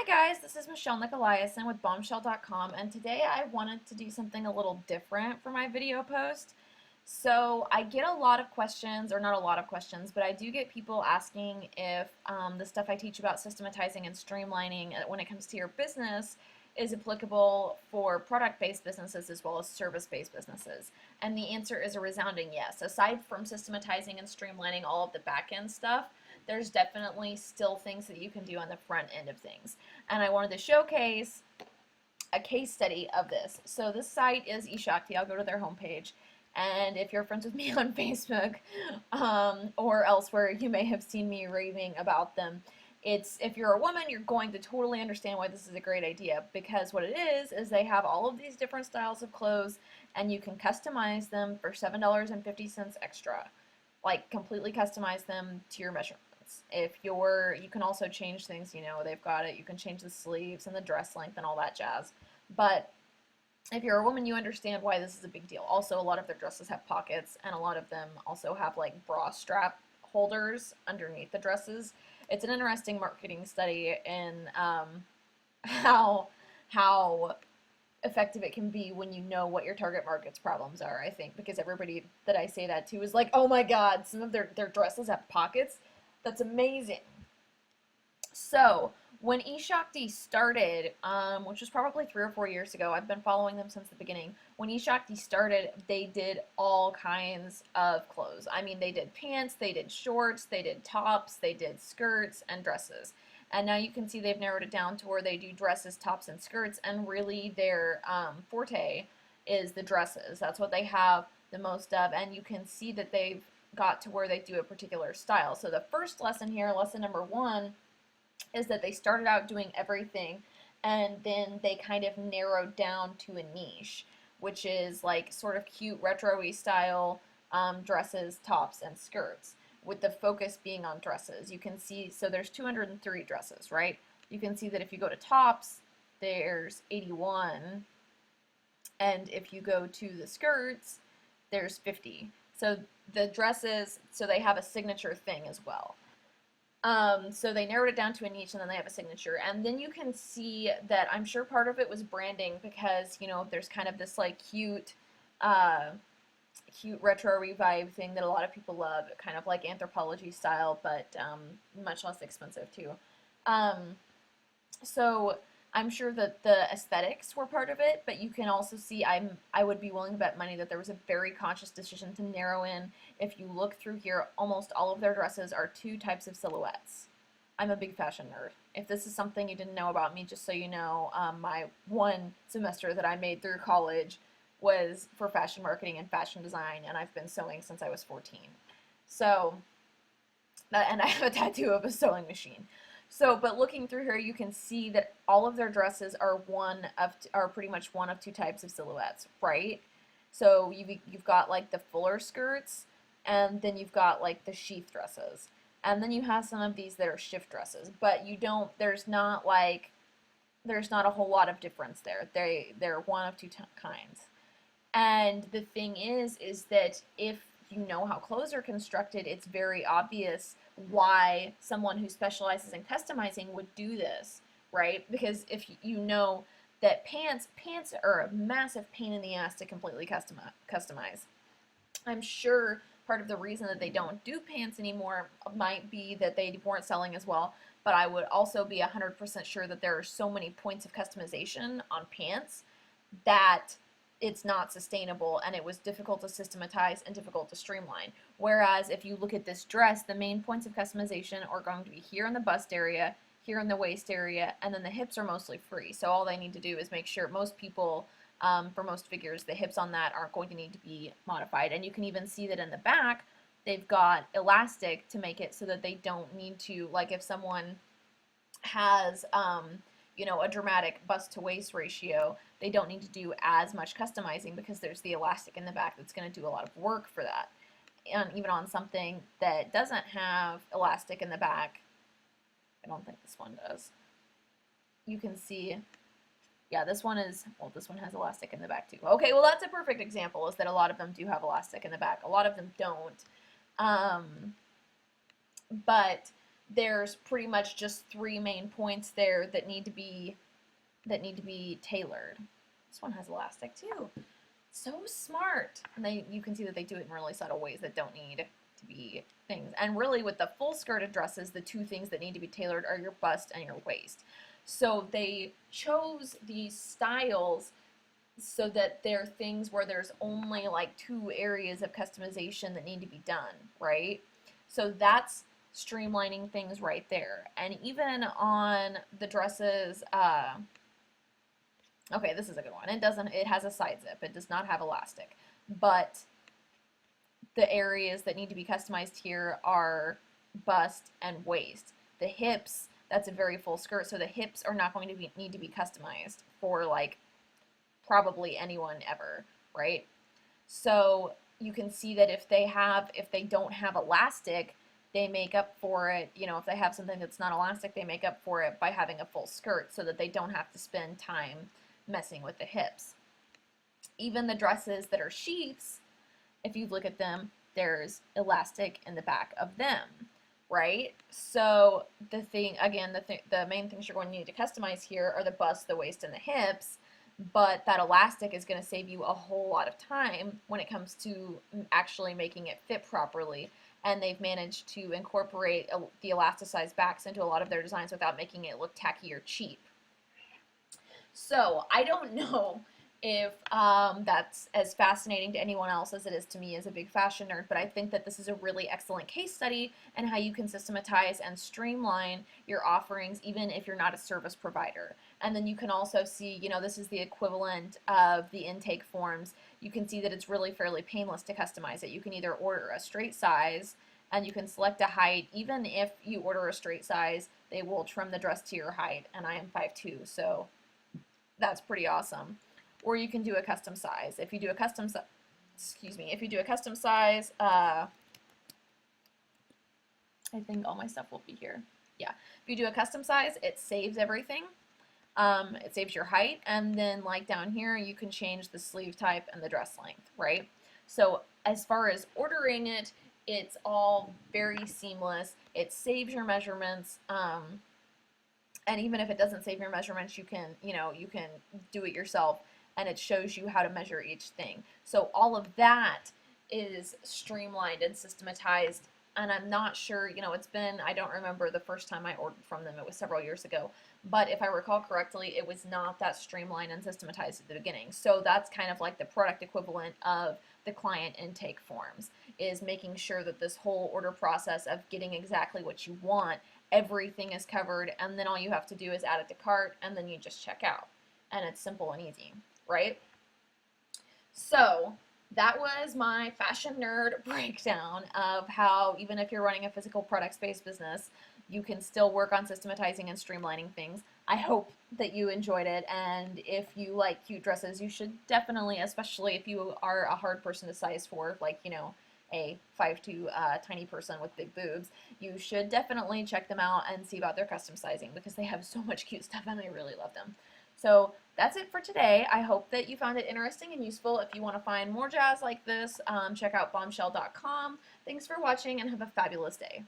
guys, this is Michelle Nicolaisen with bombshell.com, and today I wanted to do something a little different for my video post. So I get a lot of questions, or not a lot of questions, but I do get people asking if the stuff I teach about systematizing and streamlining when it comes to your business is applicable for product-based businesses as well as service-based businesses. And the answer is a resounding yes. Aside from systematizing and streamlining all of the back-end stuff, there's definitely still things that you can do on the front end of things. And I wanted to showcase a case study of this. So this site is eShakti. I'll go to their homepage. And if you're friends with me on Facebook or elsewhere, you may have seen me raving about them. If you're a woman, you're going to totally understand why this is a great idea, because what it is they have all of these different styles of clothes, and you can customize them for $7.50 extra. Like, completely customize them to your measurements. You can also change things, they've got it, you can change the sleeves and the dress length and all that jazz. But if you're a woman, you understand why this is a big deal. Also, a lot of their dresses have pockets, and a lot of them also have like bra strap holders underneath the dresses. It's an interesting marketing study in how effective it can be when you know what your target market's problems are, I think, because everybody that I say that to is like, oh my god, some of their dresses have pockets. That's amazing. So when eShakti started, which was probably 3 or 4 years ago, I've been following them since the beginning. When eShakti started, they did all kinds of clothes. I mean, they did pants, they did shorts, they did tops, they did skirts and dresses. And now you can see they've narrowed it down to where they do dresses, tops, and skirts, and really their forte is the dresses. That's what they have the most of, and you can see that they've got to where they do a particular style. So the first lesson here, lesson number 1, is that they started out doing everything, and then they kind of narrowed down to a niche, which is like sort of cute retro-y style dresses, tops, and skirts, with the focus being on dresses. You can see, so there's 203 dresses, right? You can see that if you go to tops, there's 81, and if you go to the skirts, there's 50. So the dresses, so they have a signature thing as well. So they narrowed it down to a niche, and then they have a signature. And then you can see that I'm sure part of it was branding, because, there's kind of this like cute retro revive thing that a lot of people love, kind of like Anthropology style, but much less expensive too. So I'm sure that the aesthetics were part of it, but you can also see I would be willing to bet money that there was a very conscious decision to narrow in. If you look through here, almost all of their dresses are 2 types of silhouettes. I'm a big fashion nerd. If this is something you didn't know about me, just so you know, my 1 semester that I made through college was for fashion marketing and fashion design, and I've been sewing since I was 14. So, and I have a tattoo of a sewing machine. So, but looking through here, you can see that all of their dresses are pretty much one of 2 types of silhouettes, right? So you've got like the fuller skirts, and then you've got like the sheath dresses, and then you have some of these that are shift dresses. But there's not a whole lot of difference there. They're one of 2 kinds. And the thing is that if you know how clothes are constructed, it's very obvious why someone who specializes in customizing would do this, right? Because if you know that pants are a massive pain in the ass to completely customize. I'm sure part of the reason that they don't do pants anymore might be that they weren't selling as well, but I would also be 100% sure that there are so many points of customization on pants that it's not sustainable, and it was difficult to systematize and difficult to streamline. Whereas if you look at this dress, the main points of customization are going to be here in the bust area, here in the waist area, and then the hips are mostly free. So all they need to do is make sure most people, for most figures, the hips on that aren't going to need to be modified. And you can even see that in the back, they've got elastic to make it so that they don't need to, like if someone has a dramatic bust to waist ratio, they don't need to do as much customizing because there's the elastic in the back that's going to do a lot of work for that. And even on something that doesn't have elastic in the back, I don't think this one does, you can see, yeah, this one has elastic in the back too. Okay, well that's a perfect example, is that a lot of them do have elastic in the back. A lot of them don't. But there's pretty much just three main points there that need to be tailored. This one has elastic too. So smart. And you can see that they do it in really subtle ways that don't need to be things. And really with the full skirted dresses, the two things that need to be tailored are your bust and your waist. So they chose these styles so that they're things where there's only like two areas of customization that need to be done, right? So that's streamlining things right there. And even on the dresses, okay, this is a good one. It has a side zip. It does not have elastic, but the areas that need to be customized here are bust and waist. The hips, that's a very full skirt, so the hips are not going to need to be customized for like probably anyone ever, right? So you can see that if they don't have elastic, they make up for it, if they have something that's not elastic, they make up for it by having a full skirt so that they don't have to spend time messing with the hips. Even the dresses that are sheaths, if you look at them, there's elastic in the back of them, right? So the main things you're going to need to customize here are the bust, the waist, and the hips, but that elastic is going to save you a whole lot of time when it comes to actually making it fit properly. And they've managed to incorporate the elasticized backs into a lot of their designs without making it look tacky or cheap. So I don't know if that's as fascinating to anyone else as it is to me as a big fashion nerd, but I think that this is a really excellent case study in how you can systematize and streamline your offerings even if you're not a service provider. And then you can also see, this is the equivalent of the intake forms. You can see that it's really fairly painless to customize it. You can either order a straight size and you can select a height. Even if you order a straight size, they will trim the dress to your height, and I am 5'2", so that's pretty awesome. Or you can do a custom size. If you do a custom size, I think all my stuff will be here. Yeah, if you do a custom size, it saves everything. It saves your height, and then like down here, you can change the sleeve type and the dress length, right? So as far as ordering it, it's all very seamless. It saves your measurements. And even if it doesn't save your measurements, you can do it yourself, and it shows you how to measure each thing. So all of that is streamlined and systematized, and I'm not sure, I don't remember the first time I ordered from them. It was several years ago, but if I recall correctly, it was not that streamlined and systematized at the beginning. So that's kind of like the product equivalent of the client intake forms, is making sure that this whole order process of getting exactly what you want, everything is covered, and then all you have to do is add it to cart, and then you just check out. And it's simple and easy, right? So that was my fashion nerd breakdown of how, even if you're running a physical products-based business, you can still work on systematizing and streamlining things. I hope that you enjoyed it, and if you like cute dresses, you should definitely, especially if you are a hard person to size for, like, a 5'2" tiny person with big boobs, you should definitely check them out and see about their custom sizing, because they have so much cute stuff and I really love them. So that's it for today. I hope that you found it interesting and useful. If you want to find more jazz like this, check out bombshell.com. Thanks for watching and have a fabulous day.